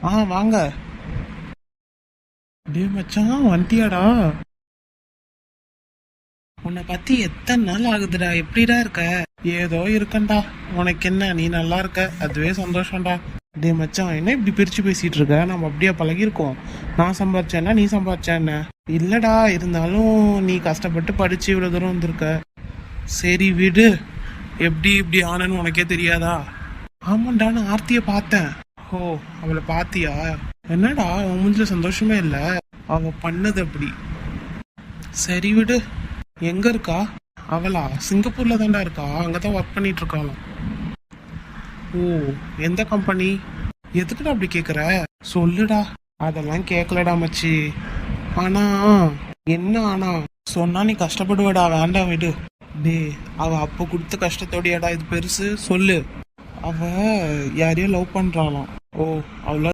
வாங்க. டே மச்சான், வந்துட்டியாடா? உன்னை பத்தி எத்தனை நாள் ஆகுதுடா, எப்படிடா இருக்க? ஏதோ இருக்கேன்டா. உனக்கு என்ன, நீ நல்லா இருக்க, அதுவே சந்தோஷம்டா. டே மச்சான், என்ன இப்படி பிரிச்சு பேசிட்டு இருக்க? நம்ம அப்படியே பழகிருக்கோம். நான் சம்பாதிச்சேன்னா நீ சம்பாதிச்சேன்ன இல்லடா, இருந்தாலும் நீ கஷ்டப்பட்டு படிச்சு இவ்வளவு தூரம் வந்திருக்க. சரி விடு. எப்படி இப்படி ஆனன்னு உனக்கே தெரியாதா? ஆமாண்டா, நான் ஆர்த்திய பார்த்தேன். ஓ, அவளை பாத்தியா? என்னடா உன் மூஞ்சில சந்தோஷமே இல்ல? அவ பண்ணது அப்படி. சரி விடு. எங்க இருக்கா? அவளா சிங்கப்பூர்ல தான்டா இருக்கா, அங்கதான் ஒர்க் பண்ணிட்டு இருக்காளாம். ஓ, எந்த கம்பெனி? எதுக்குடா அப்படி கேக்குற? சொல்லுடா. அதெல்லாம் கேட்கலடா மச்சி. ஆனா என்ன ஆனா? சொன்னா நீ கஷ்டப்படுவடா, வேண்டாம் விடு. டே, அவ அப்ப கொடுத்த கஷ்டத்தோடையாடா இது பெருசு? சொல்லு. அவ யாரையோ லவ் பண்றாளாம். ஓ, அவள